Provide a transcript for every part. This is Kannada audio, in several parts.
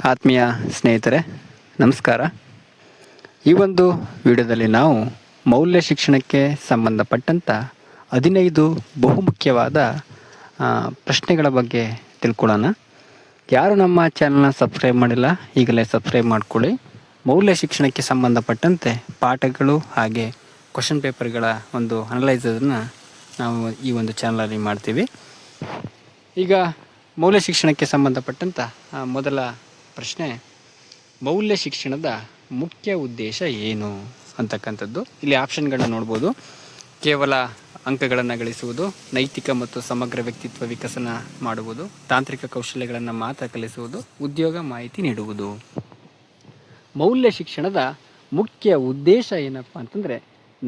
ಆತ್ಮೀಯ ಸ್ನೇಹಿತರೆ, ನಮಸ್ಕಾರ. ಈ ಒಂದು ವಿಡಿಯೋದಲ್ಲಿ ನಾವು ಮೌಲ್ಯ ಶಿಕ್ಷಣಕ್ಕೆ ಸಂಬಂಧಪಟ್ಟಂಥ 15 ಬಹುಮುಖ್ಯವಾದ ಪ್ರಶ್ನೆಗಳ ಬಗ್ಗೆ ತಿಳ್ಕೊಳ್ಳೋಣ. ಯಾರು ನಮ್ಮ ಚಾನಲ್ನ ಸಬ್ಸ್ಕ್ರೈಬ್ ಮಾಡಿಲ್ಲ, ಈಗಲೇ ಸಬ್ಸ್ಕ್ರೈಬ್ ಮಾಡ್ಕೊಳ್ಳಿ. ಮೌಲ್ಯ ಶಿಕ್ಷಣಕ್ಕೆ ಸಂಬಂಧಪಟ್ಟಂತೆ ಪಾಠಗಳು ಹಾಗೆ ಕ್ವಶನ್ ಪೇಪರ್ಗಳ ಒಂದು ಅನಲೈಸನ್ನು ನಾವು ಈ ಒಂದು ಚಾನಲಲ್ಲಿ ಮಾಡ್ತೀವಿ. ಈಗ ಮೌಲ್ಯ ಶಿಕ್ಷಣಕ್ಕೆ ಸಂಬಂಧಪಟ್ಟಂಥ ಮೊದಲ ಪ್ರಶ್ನೆ, ಮೌಲ್ಯ ಶಿಕ್ಷಣದ ಮುಖ್ಯ ಉದ್ದೇಶ ಏನು ಅಂತಕ್ಕಂಥದ್ದು. ಇಲ್ಲಿ ಆಪ್ಷನ್ಗಳನ್ನ ನೋಡ್ಬೋದು. ಕೇವಲ ಅಂಕಗಳನ್ನು ಗಳಿಸುವುದು, ನೈತಿಕ ಮತ್ತು ಸಮಗ್ರ ವ್ಯಕ್ತಿತ್ವ ವಿಕಸನ ಮಾಡುವುದು, ತಾಂತ್ರಿಕ ಕೌಶಲ್ಯಗಳನ್ನು ಮಾತ್ರ ಕಲಿಸುವುದು, ಉದ್ಯೋಗ ಮಾಹಿತಿ ನೀಡುವುದು. ಮೌಲ್ಯ ಶಿಕ್ಷಣದ ಮುಖ್ಯ ಉದ್ದೇಶ ಏನಪ್ಪ ಅಂತಂದರೆ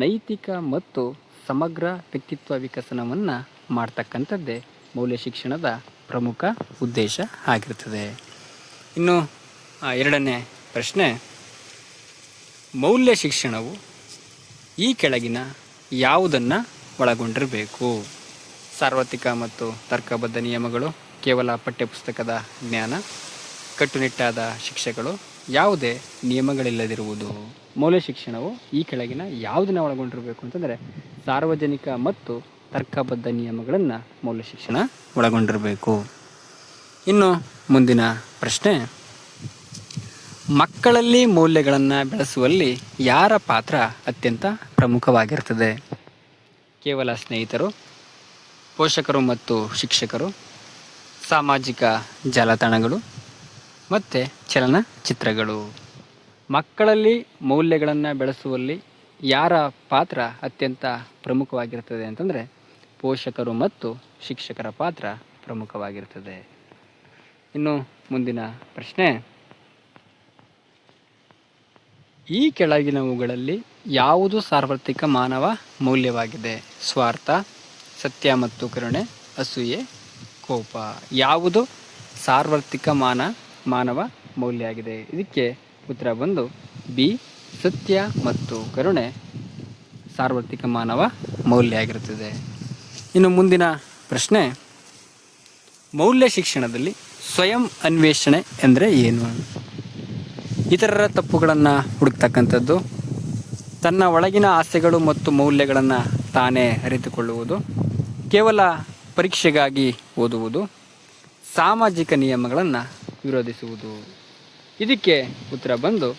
ನೈತಿಕ ಮತ್ತು ಸಮಗ್ರ ವ್ಯಕ್ತಿತ್ವ ವಿಕಸನವನ್ನು ಮಾಡ್ತಕ್ಕಂಥದ್ದೇ ಮೌಲ್ಯ ಶಿಕ್ಷಣದ ಪ್ರಮುಖ ಉದ್ದೇಶ ಆಗಿರ್ತದೆ. ಇನ್ನು ಎರಡನೇ ಪ್ರಶ್ನೆ, ಮೌಲ್ಯ ಶಿಕ್ಷಣವು ಈ ಕೆಳಗಿನ ಯಾವುದನ್ನು ಒಳಗೊಂಡಿರಬೇಕು? ಸಾರ್ವತ್ರಿಕ ಮತ್ತು ತರ್ಕಬದ್ಧ ನಿಯಮಗಳು, ಕೇವಲ ಪಠ್ಯಪುಸ್ತಕದ ಜ್ಞಾನ, ಕಟ್ಟುನಿಟ್ಟಾದ ಶಿಕ್ಷೆಗಳು, ಯಾವುದೇ ನಿಯಮಗಳಿಲ್ಲದಿರುವುದು. ಮೌಲ್ಯ ಶಿಕ್ಷಣವು ಈ ಕೆಳಗಿನ ಯಾವುದನ್ನು ಒಳಗೊಂಡಿರಬೇಕು ಅಂತಂದರೆ ಸಾರ್ವಜನಿಕ ಮತ್ತು ತರ್ಕಬದ್ಧ ನಿಯಮಗಳನ್ನು ಮೌಲ್ಯ ಶಿಕ್ಷಣ ಒಳಗೊಂಡಿರಬೇಕು. ಇನ್ನು ಮುಂದಿನ ಪ್ರಶ್ನೆ, ಮಕ್ಕಳಲ್ಲಿ ಮೌಲ್ಯಗಳನ್ನು ಬೆಳೆಸುವಲ್ಲಿ ಯಾರ ಪಾತ್ರ ಅತ್ಯಂತ ಪ್ರಮುಖವಾಗಿರ್ತದೆ? ಕೇವಲ ಸ್ನೇಹಿತರು, ಪೋಷಕರು ಮತ್ತು ಶಿಕ್ಷಕರು, ಸಾಮಾಜಿಕ ಜಾಲತಾಣಗಳು ಮತ್ತು ಚಲನಚಿತ್ರಗಳು. ಮಕ್ಕಳಲ್ಲಿ ಮೌಲ್ಯಗಳನ್ನು ಬೆಳೆಸುವಲ್ಲಿ ಯಾರ ಪಾತ್ರ ಅತ್ಯಂತ ಪ್ರಮುಖವಾಗಿರ್ತದೆ ಅಂತಂದರೆ ಪೋಷಕರು ಮತ್ತು ಶಿಕ್ಷಕರ ಪಾತ್ರ ಪ್ರಮುಖವಾಗಿರ್ತದೆ. ಇನ್ನು ಮುಂದಿನ ಪ್ರಶ್ನೆ, ಈ ಕೆಳಗಿನವುಗಳಲ್ಲಿ ಯಾವುದು ಸಾರ್ವತ್ರಿಕ ಮಾನವ ಮೌಲ್ಯವಾಗಿದೆ? ಸ್ವಾರ್ಥ, ಸತ್ಯ ಮತ್ತು ಕರುಣೆ, ಅಸೂಯೆ, ಕೋಪ. ಯಾವುದು ಸಾರ್ವತ್ರಿಕ ಮಾನವ ಮೌಲ್ಯ ಆಗಿದೆ? ಇದಕ್ಕೆ ಉತ್ತರ ಬಂದು ಬಿ, ಸತ್ಯ ಮತ್ತು ಕರುಣೆ ಸಾರ್ವತ್ರಿಕ ಮಾನವ ಮೌಲ್ಯ ಆಗಿರುತ್ತದೆ. ಇನ್ನು ಮುಂದಿನ ಪ್ರಶ್ನೆ, ಮೌಲ್ಯ ಶಿಕ್ಷಣದಲ್ಲಿ ಸ್ವಯಂ ಅನ್ವೇಷಣೆ ಎಂದರೆ ಏನು? ಇತರರ ತಪ್ಪುಗಳನ್ನು ಹುಡುಕ್ತಕ್ಕಂಥದ್ದು, ತನ್ನ ಒಳಗಿನ ಆಸೆಗಳು ಮತ್ತು ಮೌಲ್ಯಗಳನ್ನು ತಾನೇ ಅರಿತುಕೊಳ್ಳುವುದು, ಕೇವಲ ಪರೀಕ್ಷೆಗಾಗಿ ಓದುವುದು, ಸಾಮಾಜಿಕ ನಿಯಮಗಳನ್ನು ವಿರೋಧಿಸುವುದು. ಇದಕ್ಕೆ ಉತ್ತರ ಬಂದು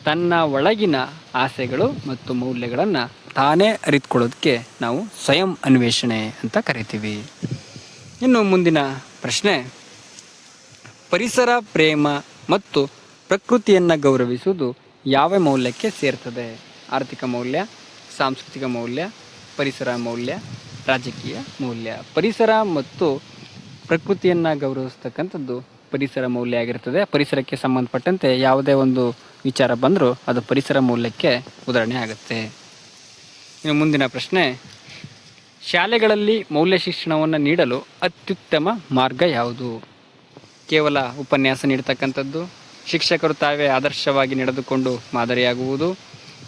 ತನ್ನ ಒಳಗಿನ ಆಸೆಗಳು ಮತ್ತು ಮೌಲ್ಯಗಳನ್ನು ತಾನೇ ಅರಿತುಕೊಳ್ಳೋದಕ್ಕೆ ನಾವು ಸ್ವಯಂ ಅನ್ವೇಷಣೆ ಅಂತ ಕರಿತೀವಿ. ಇನ್ನು ಮುಂದಿನ ಪ್ರಶ್ನೆ, ಪರಿಸರ ಪ್ರೇಮ ಮತ್ತು ಪ್ರಕೃತಿಯನ್ನು ಗೌರವಿಸುವುದು ಯಾವ ಮೌಲ್ಯಕ್ಕೆ ಸೇರ್ತದೆ? ಆರ್ಥಿಕ ಮೌಲ್ಯ, ಸಾಂಸ್ಕೃತಿಕ ಮೌಲ್ಯ, ಪರಿಸರ ಮೌಲ್ಯ, ರಾಜಕೀಯ ಮೌಲ್ಯ. ಪರಿಸರ ಮತ್ತು ಪ್ರಕೃತಿಯನ್ನು ಗೌರವಿಸ್ತಕ್ಕಂಥದ್ದು ಪರಿಸರ ಮೌಲ್ಯ ಆಗಿರ್ತದೆ. ಪರಿಸರಕ್ಕೆ ಸಂಬಂಧಪಟ್ಟಂತೆ ಯಾವುದೇ ಒಂದು ವಿಚಾರ ಬಂದರೂ ಅದು ಪರಿಸರ ಮೌಲ್ಯಕ್ಕೆ ಉದಾಹರಣೆ ಆಗುತ್ತೆ. ಇನ್ನು ಮುಂದಿನ ಪ್ರಶ್ನೆ, ಶಾಲೆಗಳಲ್ಲಿ ಮೌಲ್ಯ ಶಿಕ್ಷಣವನ್ನು ನೀಡಲು ಅತ್ಯುತ್ತಮ ಮಾರ್ಗ ಯಾವುದು? ಕೇವಲ ಉಪನ್ಯಾಸ ನೀಡತಕ್ಕಂಥದ್ದು, ಶಿಕ್ಷಕರು ತಾವೇ ಆದರ್ಶವಾಗಿ ನಡೆದುಕೊಂಡು ಮಾದರಿಯಾಗುವುದು,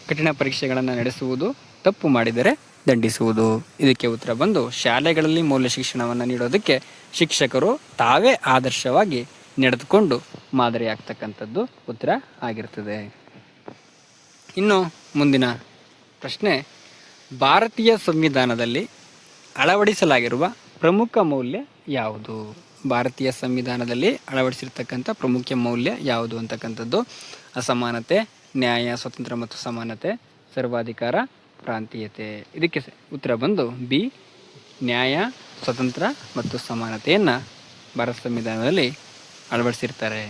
ಕಠಿಣ ಪರೀಕ್ಷೆಗಳನ್ನು ನಡೆಸುವುದು, ತಪ್ಪು ಮಾಡಿದರೆ ದಂಡಿಸುವುದು. ಇದಕ್ಕೆ ಉತ್ತರ ಬಂದು ಶಾಲೆಗಳಲ್ಲಿ ಮೌಲ್ಯ ಶಿಕ್ಷಣವನ್ನು ನೀಡೋದಕ್ಕೆ ಶಿಕ್ಷಕರು ತಾವೇ ಆದರ್ಶವಾಗಿ ನಡೆದುಕೊಂಡು ಮಾದರಿಯಾಗ್ತಕ್ಕಂಥದ್ದು ಉತ್ತರ ಆಗಿರ್ತದೆ. ಇನ್ನು ಮುಂದಿನ ಪ್ರಶ್ನೆ, ಭಾರತೀಯ ಸಂವಿಧಾನದಲ್ಲಿ ಅಳವಡಿಸಲಾಗಿರುವ ಪ್ರಮುಖ ಮೌಲ್ಯ ಯಾವುದು? ಭಾರತೀಯ ಸಂವಿಧಾನದಲ್ಲಿ ಅಳವಡಿಸಿರ್ತಕ್ಕಂಥ ಪ್ರಮುಖ ಮೌಲ್ಯ ಯಾವುದು ಅಂತಕ್ಕಂಥದ್ದು ಅಸಮಾನತೆ, ನ್ಯಾಯ, ಸ್ವತಂತ್ರ ಮತ್ತು ಸಮಾನತೆ, ಸರ್ವಾಧಿಕಾರ, ಪ್ರಾಂತೀಯತೆ. ಇದಕ್ಕೆ ಉತ್ತರ ಬಂದು ಬಿ, ನ್ಯಾಯ, ಸ್ವತಂತ್ರ ಮತ್ತು ಸಮಾನತೆಯನ್ನು ಭಾರತ ಸಂವಿಧಾನದಲ್ಲಿ ಅಳವಡಿಸಿರ್ತಾರೆ.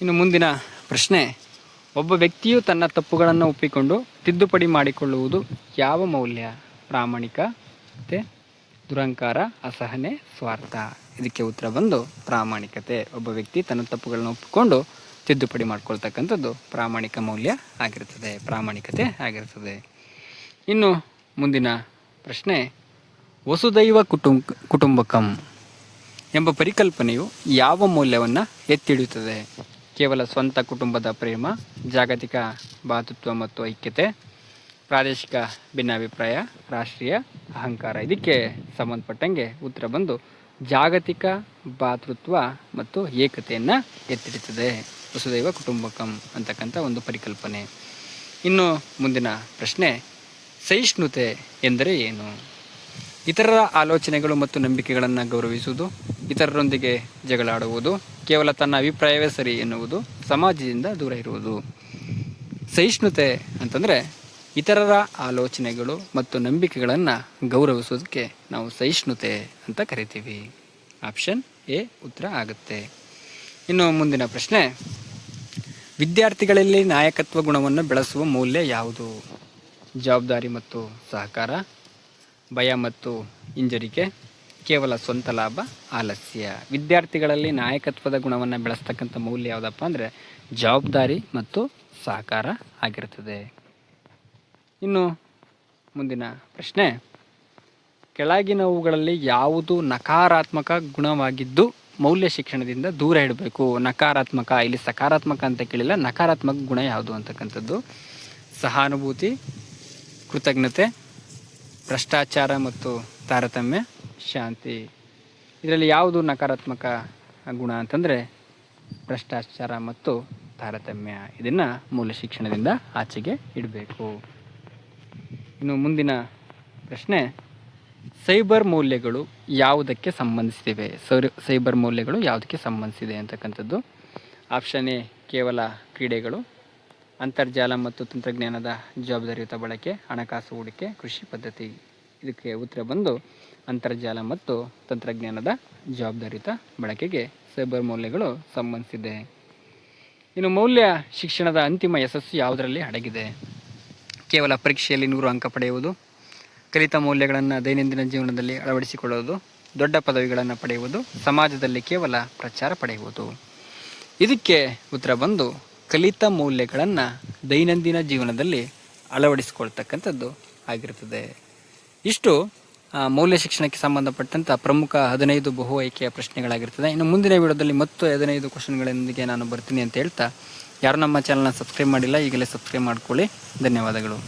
ಇನ್ನು ಮುಂದಿನ ಪ್ರಶ್ನೆ, ಒಬ್ಬ ವ್ಯಕ್ತಿಯು ತನ್ನ ತಪ್ಪುಗಳನ್ನು ಒಪ್ಪಿಕೊಂಡು ತಿದ್ದುಪಡಿ ಮಾಡಿಕೊಳ್ಳುವುದು ಯಾವ ಮೌಲ್ಯ? ಪ್ರಾಮಾಣಿಕತೆ, ದುರಹಂಕಾರ, ಅಸಹನೆ, ಸ್ವಾರ್ಥ. ಇದಕ್ಕೆ ಉತ್ತರ ಬಂದು ಪ್ರಾಮಾಣಿಕತೆ. ಒಬ್ಬ ವ್ಯಕ್ತಿ ತನ್ನ ತಪ್ಪುಗಳನ್ನು ಒಪ್ಪಿಕೊಂಡು ತಿದ್ದುಪಡಿ ಮಾಡ್ಕೊಳ್ತಕ್ಕಂಥದ್ದು ಪ್ರಾಮಾಣಿಕ ಮೌಲ್ಯ ಆಗಿರ್ತದೆ, ಪ್ರಾಮಾಣಿಕತೆ ಆಗಿರ್ತದೆ. ಇನ್ನು ಮುಂದಿನ ಪ್ರಶ್ನೆ, ವಸುದೈವ ಕುಟುಂಬಕಂ ಎಂಬ ಪರಿಕಲ್ಪನೆಯು ಯಾವ ಮೌಲ್ಯವನ್ನು ಎತ್ತಿಡಿಯುತ್ತದೆ? ಕೇವಲ ಸ್ವಂತ ಕುಟುಂಬದ ಪ್ರೇಮ, ಜಾಗತಿಕ ಭಾತೃತ್ವ ಮತ್ತು ಐಕ್ಯತೆ, ಪ್ರಾದೇಶಿಕ ಭಿನ್ನಾಭಿಪ್ರಾಯ, ರಾಷ್ಟ್ರೀಯ ಅಹಂಕಾರ. ಇದಕ್ಕೆ ಸಂಬಂಧಪಟ್ಟಂಗೆ ಉತ್ತರ ಬಂದು ಜಾಗತಿಕ ಭಾತೃತ್ವ ಮತ್ತು ಏಕತೆಯನ್ನು ಎತ್ತಿಡುತ್ತದೆ. ವಸುದೈವ ಕುಟುಂಬಕಂ ಅಂತಕ್ಕಂಥ ಒಂದು ಪರಿಕಲ್ಪನೆ. ಇನ್ನು ಮುಂದಿನ ಪ್ರಶ್ನೆ, ಸಹಿಷ್ಣುತೆ ಎಂದರೆ ಏನು? ಇತರರ ಆಲೋಚನೆಗಳು ಮತ್ತು ನಂಬಿಕೆಗಳನ್ನು ಗೌರವಿಸುವುದು, ಇತರರೊಂದಿಗೆ ಜಗಳಾಡುವುದು, ಕೇವಲ ತನ್ನ ಅಭಿಪ್ರಾಯವೇ ಸರಿ ಎನ್ನುವುದು, ಸಮಾಜದಿಂದ ದೂರ ಇರುವುದು. ಸಹಿಷ್ಣುತೆ ಅಂತಂದರೆ ಇತರರ ಆಲೋಚನೆಗಳು ಮತ್ತು ನಂಬಿಕೆಗಳನ್ನು ಗೌರವಿಸೋದಕ್ಕೆ ನಾವು ಸಹಿಷ್ಣುತೆ ಅಂತ ಕರಿತೀವಿ. ಆಪ್ಷನ್ ಎ ಉತ್ತರ ಆಗುತ್ತೆ. ಇನ್ನು ಮುಂದಿನ ಪ್ರಶ್ನೆ, ವಿದ್ಯಾರ್ಥಿಗಳಲ್ಲಿ ನಾಯಕತ್ವ ಗುಣವನ್ನು ಬೆಳೆಸುವ ಮೌಲ್ಯ ಯಾವುದು? ಜವಾಬ್ದಾರಿ ಮತ್ತು ಸಹಕಾರ, ಭಯ ಮತ್ತು ಹಿಂಜರಿಕೆ, ಕೇವಲ ಸ್ವಂತ ಲಾಭ, ಆಲಸ್ಯ. ವಿದ್ಯಾರ್ಥಿಗಳಲ್ಲಿ ನಾಯಕತ್ವದ ಗುಣವನ್ನು ಬೆಳೆಸ್ತಕ್ಕಂಥ ಮೌಲ್ಯ ಯಾವುದಪ್ಪ ಅಂದರೆ ಜವಾಬ್ದಾರಿ ಮತ್ತು ಸಹಕಾರ ಆಗಿರುತ್ತದೆ. ಇನ್ನು ಮುಂದಿನ ಪ್ರಶ್ನೆ, ಕೆಳಗಿನವುಗಳಲ್ಲಿ ಯಾವುದು ನಕಾರಾತ್ಮಕ ಗುಣವಾಗಿದ್ದು ಮೌಲ್ಯ ಶಿಕ್ಷಣದಿಂದ ದೂರ ಇಡಬೇಕು? ನಕಾರಾತ್ಮಕ, ಇಲ್ಲಿ ಸಕಾರಾತ್ಮಕ ಅಂತ ಕೇಳಿಲ್ಲ, ನಕಾರಾತ್ಮಕ ಗುಣ ಯಾವುದು ಅಂತಕ್ಕಂಥದ್ದು. ಸಹಾನುಭೂತಿ, ಕೃತಜ್ಞತೆ, ಭ್ರಷ್ಟಾಚಾರ ಮತ್ತು ತಾರತಮ್ಯ, ಶಾಂತಿ. ಇದರಲ್ಲಿ ಯಾವುದು ನಕಾರಾತ್ಮಕ ಗುಣ ಅಂತಂದರೆ ಭ್ರಷ್ಟಾಚಾರ ಮತ್ತು ತಾರತಮ್ಯ. ಇದನ್ನು ಮೌಲ್ಯ ಶಿಕ್ಷಣದಿಂದ ಆಚೆಗೆ ಇಡಬೇಕು. ಇನ್ನು ಮುಂದಿನ ಪ್ರಶ್ನೆ, ಸೈಬರ್ ಮೌಲ್ಯಗಳು ಯಾವುದಕ್ಕೆ ಸಂಬಂಧಿಸಿವೆ? ಸೈಬರ್ ಮೌಲ್ಯಗಳು ಯಾವುದಕ್ಕೆ ಸಂಬಂಧಿಸಿದೆ ಅಂತಕ್ಕಂಥದ್ದು. ಆಪ್ಷನ್ ಎ ಕೇವಲ ಕ್ರೀಡೆಗಳು, ಅಂತರ್ಜಾಲ ಮತ್ತು ತಂತ್ರಜ್ಞಾನದ ಜವಾಬ್ದಾರಿಯುತ ಬಳಕೆ, ಹಣಕಾಸು ಹೂಡಿಕೆ, ಕೃಷಿ ಪದ್ಧತಿ. ಇದಕ್ಕೆ ಉತ್ತರ ಬಂದು ಅಂತರ್ಜಾಲ ಮತ್ತು ತಂತ್ರಜ್ಞಾನದ ಜವಾಬ್ದಾರಿಯುತ ಬಳಕೆಗೆ ಸೈಬರ್ ಮೌಲ್ಯಗಳು ಸಂಬಂಧಿಸಿದೆ. ಇನ್ನು ಮೌಲ್ಯ ಶಿಕ್ಷಣದ ಅಂತಿಮ ಯಶಸ್ಸು ಯಾವುದರಲ್ಲಿ ಅಡಗಿದೆ? ಕೇವಲ ಪರೀಕ್ಷೆಯಲ್ಲಿ 100 ಅಂಕ ಪಡೆಯುವುದು, ಕಲಿತ ಮೌಲ್ಯಗಳನ್ನು ದೈನಂದಿನ ಜೀವನದಲ್ಲಿ ಅಳವಡಿಸಿಕೊಳ್ಳುವುದು, ದೊಡ್ಡ ಪದವಿಗಳನ್ನು ಪಡೆಯುವುದು, ಸಮಾಜದಲ್ಲಿ ಕೇವಲ ಪ್ರಚಾರ ಪಡೆಯುವುದು. ಇದಕ್ಕೆ ಉತ್ತರ ಬಂದು ಕಲಿತ ಮೌಲ್ಯಗಳನ್ನು ದೈನಂದಿನ ಜೀವನದಲ್ಲಿ ಅಳವಡಿಸಿಕೊಳ್ತಕ್ಕಂಥದ್ದು ಆಗಿರುತ್ತದೆ. ಇಷ್ಟು ಮೌಲ್ಯ ಶಿಕ್ಷಣಕ್ಕೆ ಸಂಬಂಧಪಟ್ಟಂಥ ಪ್ರಮುಖ 15 ಬಹು ಆಯ್ಕೆಯ ಪ್ರಶ್ನೆಗಳಾಗಿರ್ತದೆ. ಇನ್ನು ಮುಂದಿನ ವಿಡಿಯೋದಲ್ಲಿ ಮತ್ತು 15 ಕ್ವಶನ್ಗಳೊಂದಿಗೆ ನಾನು ಬರ್ತೀನಿ ಅಂತ ಹೇಳ್ತಾ, ಯಾರು ನಮ್ಮ ಚಾನಲ್ನ ಸಬ್ಸ್ಕ್ರೈಬ್ ಮಾಡಿಲ್ಲ ಈಗಲೇ ಸಬ್ಸ್ಕ್ರೈಬ್ ಮಾಡ್ಕೊಳ್ಳಿ. ಧನ್ಯವಾದಗಳು.